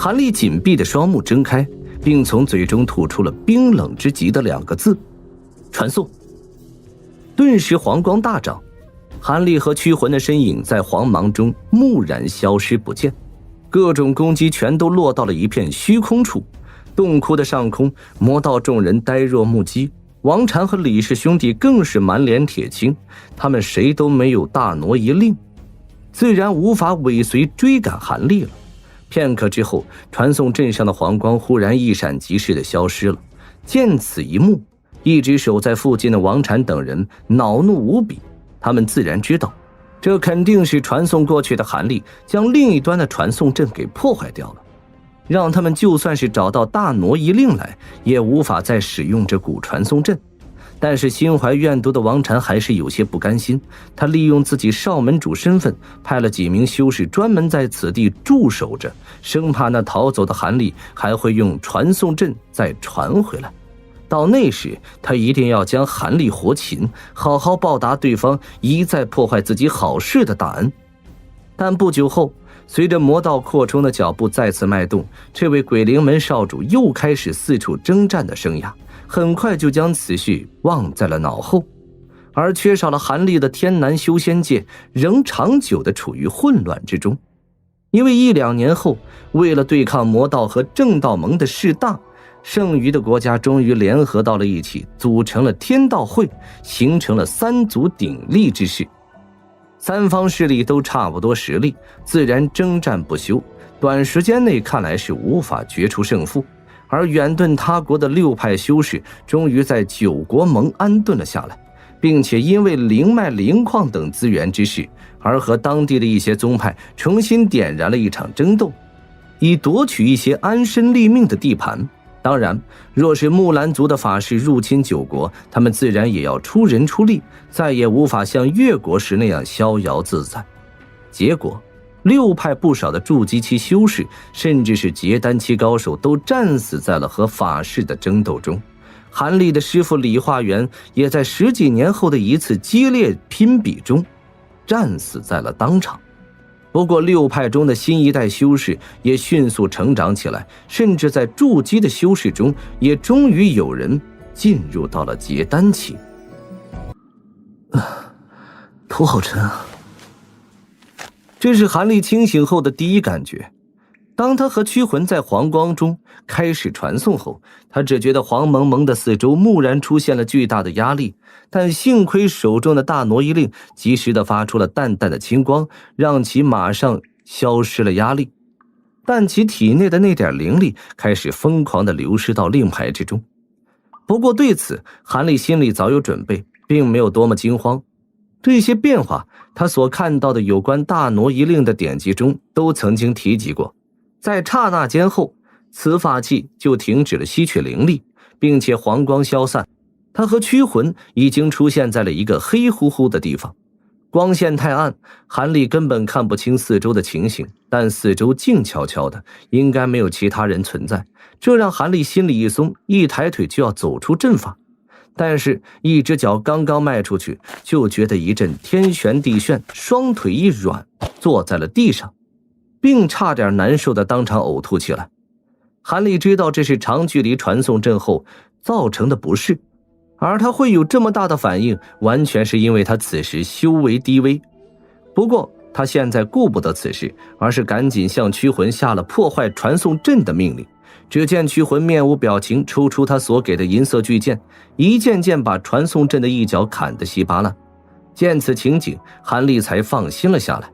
韩立紧闭的双目睁开，并从嘴中吐出了冰冷之极的2个字：传送。顿时黄光大涨，韩立和驱魂的身影在黄芒中蓦然消失不见，各种攻击全都落到了一片虚空处。洞窟的上空，魔道众人呆若木鸡，王禅和李氏兄弟更是满脸铁青，他们谁都没有大挪移令，自然无法尾随追赶韩立了。片刻之后，传送阵上的黄光忽然一闪即逝的消失了。见此一幕，一直守在附近的王禅等人恼怒无比，他们自然知道，这肯定是传送过去的韩立将另一端的传送阵给破坏掉了，让他们就算是找到大挪移令来，也无法再使用这股传送阵。但是心怀怨毒的王禅还是有些不甘心，他利用自己少门主身份，派了几名修士专门在此地驻守着，生怕那逃走的韩立还会用传送阵再传回来。到那时，他一定要将韩立活擒，好好报答对方一再破坏自己好事的大恩。但不久后，随着魔道扩充的脚步再次迈动，这位鬼灵门少主又开始四处征战的生涯，很快就将此事忘在了脑后。而缺少了韩立的天南修仙界仍长久地处于混乱之中，因为1-2年后，为了对抗魔道和正道盟的势大，剩余的国家终于联合到了一起，组成了天道会，形成了3足鼎立之势。3方势力都差不多实力，自然征战不休，短时间内看来是无法决出胜负。而远遁他国的6派修士终于在9国盟安顿了下来，并且因为灵脉灵矿等资源之事，而和当地的一些宗派重新点燃了一场争斗，以夺取一些安身立命的地盘。当然，若是木兰族的法师入侵9国，他们自然也要出人出力，再也无法像越国时那样逍遥自在。结果6派不少的筑基期修士，甚至是结丹期高手都战死在了和法师的争斗中。韩立的师父李化元也在10几年后的一次激烈拼比中战死在了当场。不过6派中的新一代修士也迅速成长起来，甚至在筑基的修士中也终于有人进入到了结丹期。头好沉啊！这是韩立清醒后的第一感觉。当他和驱魂在黄光中开始传送后，他只觉得黄蒙蒙的四周蓦然出现了巨大的压力，但幸亏手中的大挪移令及时地发出了淡淡的青光，让其马上消失了压力。但其体内的那点灵力开始疯狂地流失到令牌之中。不过对此，韩立心里早有准备，并没有多么惊慌。这些变化，他所看到的有关大挪移令的典籍中都曾经提及过。在刹那间后，此法器就停止了吸取灵力，并且黄光消散，他和驱魂已经出现在了一个黑乎乎的地方。光线太暗，韩立根本看不清四周的情形，但四周静悄悄的，应该没有其他人存在，这让韩立心里一松，一抬腿就要走出阵法。但是一只脚刚刚迈出去，就觉得一阵天旋地旋，双腿一软，坐在了地上，并差点难受的当场呕吐起来。韩立知道这是长距离传送阵后造成的不适，而他会有这么大的反应，完全是因为他此时修为低微。不过他现在顾不得此事，而是赶紧向驱魂下了破坏传送阵的命令。只见驱魂面无表情，抽出他所给的银色巨剑，一剑剑把传送阵的一角砍得稀巴烂。见此情景，韩立才放心了下来。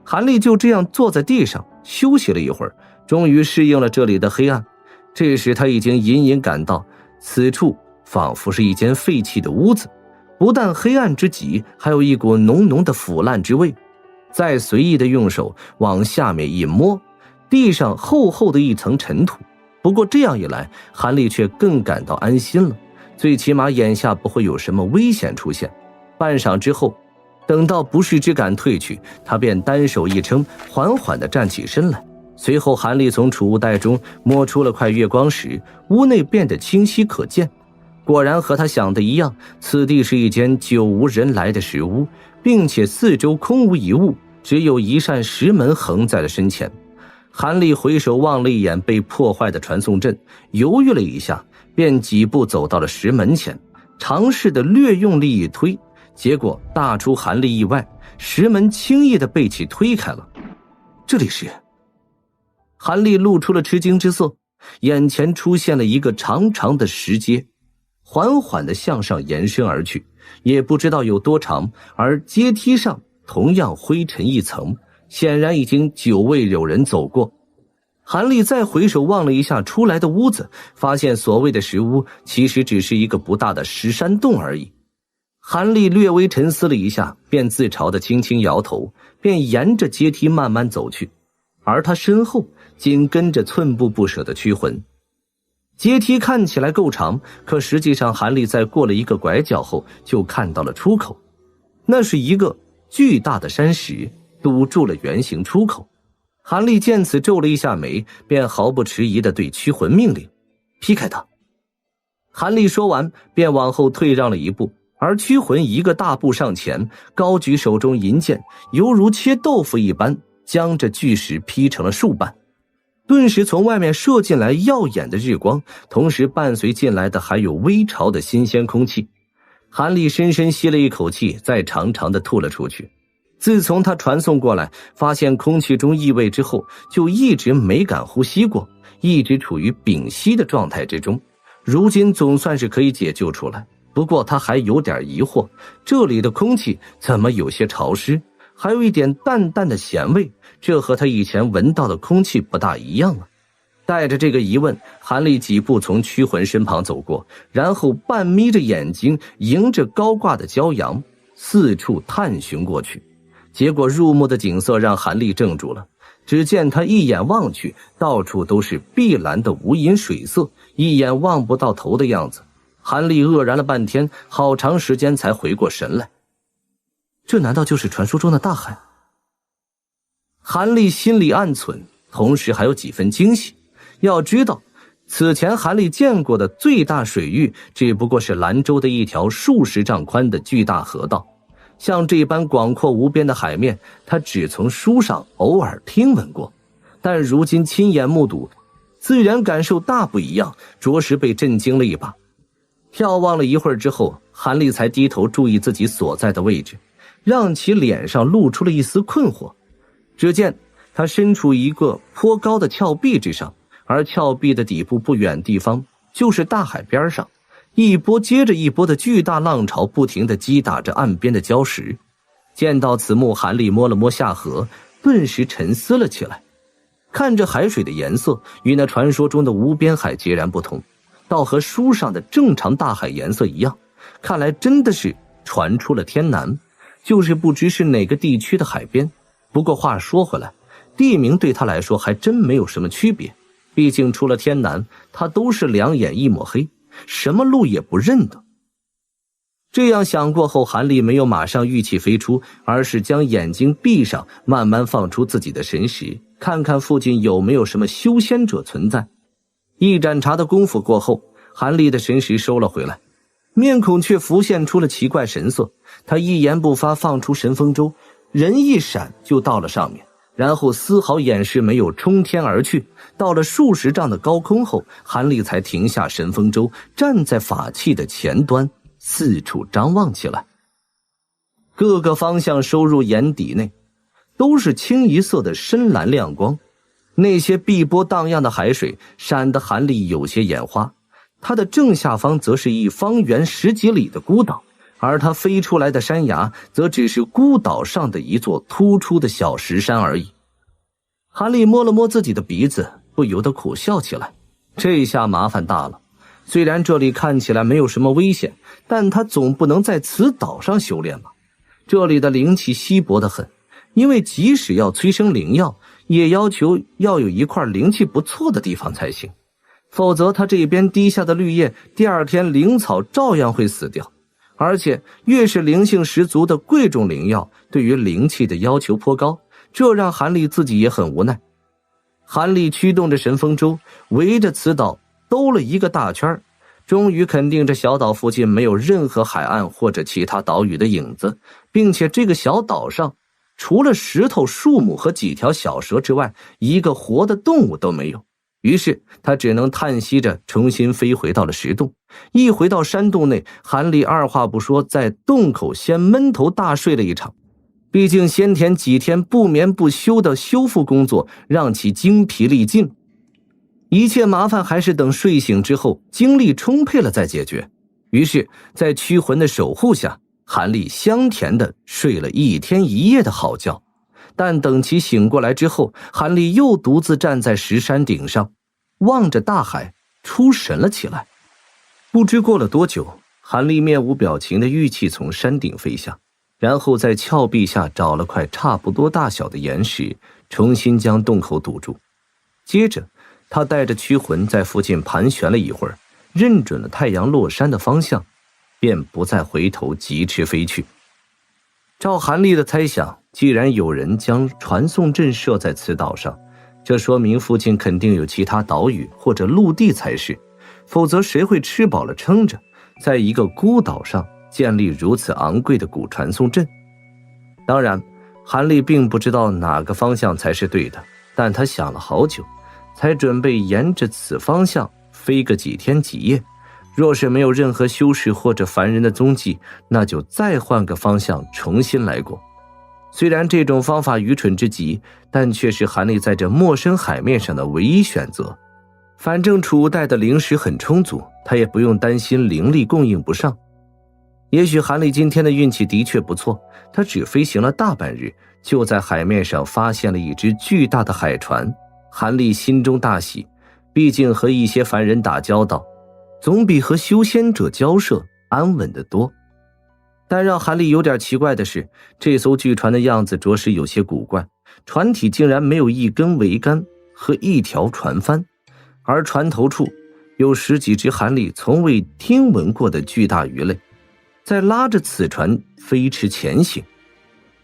韩立就这样坐在地上休息了一会儿，终于适应了这里的黑暗。这时他已经隐隐感到此处仿佛是一间废弃的屋子，不但黑暗之极，还有一股浓浓的腐烂之味。再随意的用手往下面一摸，地上厚厚的一层尘土。不过这样一来，韩立却更感到安心了，最起码眼下不会有什么危险出现。半晌之后，等到不适之感退去，他便单手一撑，缓缓地站起身来。随后韩立从储物袋中摸出了块月光石，屋内变得清晰可见。果然和他想的一样，此地是一间久无人来的石屋，并且四周空无一物，只有一扇石门横在了身前。韩立回首望了一眼被破坏的传送阵，犹豫了一下，便几步走到了石门前，尝试的略用力一推，结果大出韩立意外，石门轻易的被其推开了。这里是……韩立露出了吃惊之色，眼前出现了一个长长的石阶，缓缓地向上延伸而去，也不知道有多长，而阶梯上同样灰尘一层，显然已经久未有人走过。韩立再回首望了一下出来的屋子，发现所谓的石屋其实只是一个不大的石山洞而已。韩立略微沉思了一下，便自嘲地轻轻摇头，便沿着阶梯慢慢走去，而他身后紧跟着寸步不舍的驱魂。阶梯看起来够长，可实际上韩立在过了一个拐角后就看到了出口，那是一个巨大的山石堵住了圆形出口。韩立见此皱了一下眉，便毫不迟疑地对驱魂命令：劈开它。韩立说完便往后退让了一步，而驱魂一个大步上前，高举手中银剑，犹如切豆腐一般将这巨石劈成了数半。顿时从外面射进来耀眼的日光，同时伴随进来的还有微潮的新鲜空气。韩立深深吸了一口气，再长长的吐了出去。自从他传送过来发现空气中异味之后，就一直没敢呼吸过，一直处于屏息的状态之中。如今总算是可以解救出来，不过他还有点疑惑，这里的空气怎么有些潮湿，还有一点淡淡的咸味，这和他以前闻到的空气不大一样啊。带着这个疑问，韩立几步从驱魂身旁走过，然后半眯着眼睛迎着高挂的骄阳四处探寻过去。结果入目的景色让韩立怔住了，只见他一眼望去，到处都是碧蓝的无垠水色，一眼望不到头的样子。韩立愕然了半天，好长时间才回过神来。这难道就是传说中的大海？韩立心里暗忖，同时还有几分惊喜。要知道，此前韩立见过的最大水域只不过是兰州的一条数十丈宽的巨大河道，像这般广阔无边的海面，他只从书上偶尔听闻过，但如今亲眼目睹，自然感受大不一样，着实被震惊了一把。眺望了一会儿之后，韩立才低头注意自己所在的位置，让其脸上露出了一丝困惑。只见他身处一个颇高的峭壁之上，而峭壁的底部不远地方就是大海边上，一波接着一波的巨大浪潮不停地击打着岸边的礁石。见到此幕，韩立摸了摸下颌，顿时沉思了起来。看着海水的颜色与那传说中的无边海截然不同，倒和书上的正常大海颜色一样，看来真的是传出了天南，就是不知是哪个地区的海边。不过话说回来，地名对他来说还真没有什么区别，毕竟出了天南，他都是两眼一抹黑，什么路也不认得。这样想过后，韩立没有马上玉气飞出，而是将眼睛闭上，慢慢放出自己的神识，看看附近有没有什么修仙者存在。一盏茶的功夫过后，韩立的神识收了回来，面孔却浮现出了奇怪神色。他一言不发放出神风舟，人一闪就到了上面，然后丝毫掩饰没有冲天而去。到了数十丈的高空后，韩立才停下神风舟，站在法器的前端，四处张望起来。各个方向收入眼底内，都是清一色的深蓝亮光。那些碧波荡漾的海水闪得韩立有些眼花。它的正下方则是一方圆10几里的孤岛，而它飞出来的山崖则只是孤岛上的一座突出的小石山而已。韩立摸了摸自己的鼻子，不由得苦笑起来。这下麻烦大了，虽然这里看起来没有什么危险，但他总不能在此岛上修炼吧？这里的灵气稀薄得很，因为即使要催生灵药，也要求要有一块灵气不错的地方才行，否则他这边滴下的绿叶，第二天灵草照样会死掉。而且越是灵性十足的贵重灵药，对于灵气的要求颇高，这让韩立自己也很无奈。韩立驱动着神风舟，围着此岛兜了一个大圈，终于肯定这小岛附近没有任何海岸或者其他岛屿的影子，并且这个小岛上除了石头、树木和几条小蛇之外，一个活的动物都没有。于是他只能叹息着重新飞回到了石洞。一回到山洞内，韩立二话不说，在洞口先闷头大睡了一场。毕竟先前几天不眠不休的修复工作让其精疲力尽，一切麻烦还是等睡醒之后精力充沛了再解决。于是在驱魂的守护下，韩立香甜的睡了一天一夜的好觉。但等其醒过来之后，韩立又独自站在石山顶上，望着大海出神了起来。不知过了多久，韩立面无表情的玉器从山顶飞下，然后在峭壁下找了块差不多大小的岩石，重新将洞口堵住。接着他带着驱魂在附近盘旋了一会儿，认准了太阳落山的方向，便不再回头疾驰飞去。照韩立的猜想，既然有人将传送阵设在此岛上，这说明附近肯定有其他岛屿或者陆地才是，否则谁会吃饱了撑着在一个孤岛上建立如此昂贵的古传送阵？当然，韩立并不知道哪个方向才是对的，但他想了好久，才准备沿着此方向飞个几天几夜。若是没有任何修士或者凡人的踪迹，那就再换个方向重新来过。虽然这种方法愚蠢之极，但却是韩立在这陌生海面上的唯一选择。反正储物袋的灵石很充足，他也不用担心灵力供应不上。也许韩立今天的运气的确不错，他只飞行了大半日，就在海面上发现了一只巨大的海船。韩立心中大喜，毕竟和一些凡人打交道，总比和修仙者交涉安稳得多。但让韩立有点奇怪的是，这艘巨船的样子着实有些古怪，船体竟然没有一根桅杆和一条船帆，而船头处有十几只韩立从未听闻过的巨大鱼类，在拉着此船飞驰前行。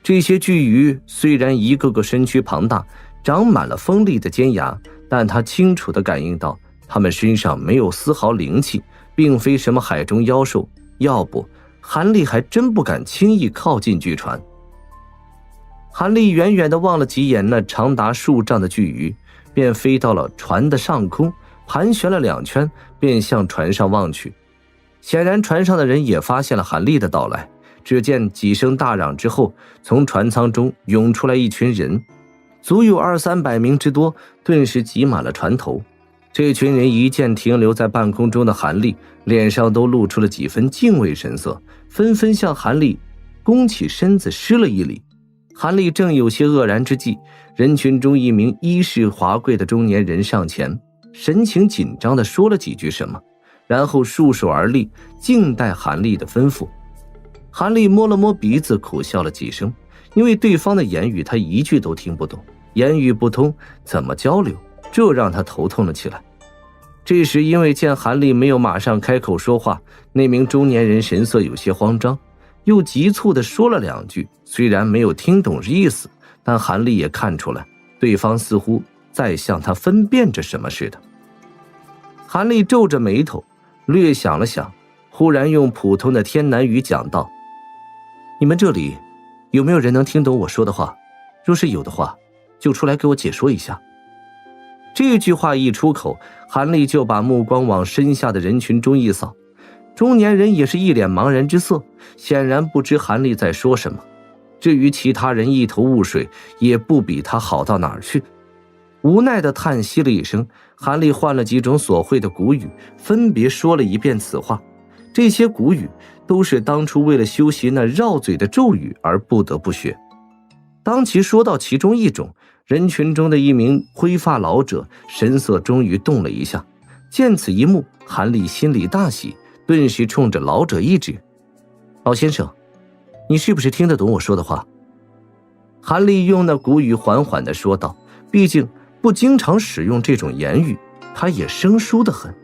这些巨鱼虽然一个个身躯庞大，长满了锋利的尖牙，但他清楚地感应到他们身上没有丝毫灵气，并非什么海中妖兽，要不韩立还真不敢轻易靠近巨船。韩立远远地望了几眼那长达数丈的巨鱼，便飞到了船的上空，盘旋了2圈，便向船上望去。显然船上的人也发现了韩立的到来，只见几声大嚷之后，从船舱中涌出来一群人，足有200-300名之多，顿时挤满了船头。这群人一见停留在半空中的韩立，脸上都露出了几分敬畏神色，纷纷向韩立弓起身子施了一礼。韩立正有些愕然之际，人群中一名衣饰华贵的中年人上前，神情紧张地说了几句什么，然后束手而立，静待韩立的吩咐。韩立摸了摸鼻子，苦笑了几声，因为对方的言语他一句都听不懂，言语不通，怎么交流？这让他头痛了起来。这时因为见韩立没有马上开口说话，那名中年人神色有些慌张，又急促地说了2句，虽然没有听懂意思，但韩立也看出来对方似乎在向他分辨着什么似的。韩立皱着眉头，略想了想，忽然用普通的天南语讲道：你们这里有没有人能听懂我说的话？若是有的话，就出来给我解说一下。这句话一出口，韩立就把目光往身下的人群中一扫，中年人也是一脸茫然之色，显然不知韩立在说什么。至于其他人一头雾水，也不比他好到哪儿去。无奈地叹息了一声，韩立换了几种所会的古语，分别说了一遍此话。这些古语都是当初为了修习那绕嘴的咒语而不得不学。当其说到其中一种，人群中的一名灰发老者神色终于动了一下。见此一幕，韩立心里大喜，顿时冲着老者一指：老先生，你是不是听得懂我说的话？韩立用那古语缓缓地说道，毕竟不经常使用这种言语，他也生疏得很。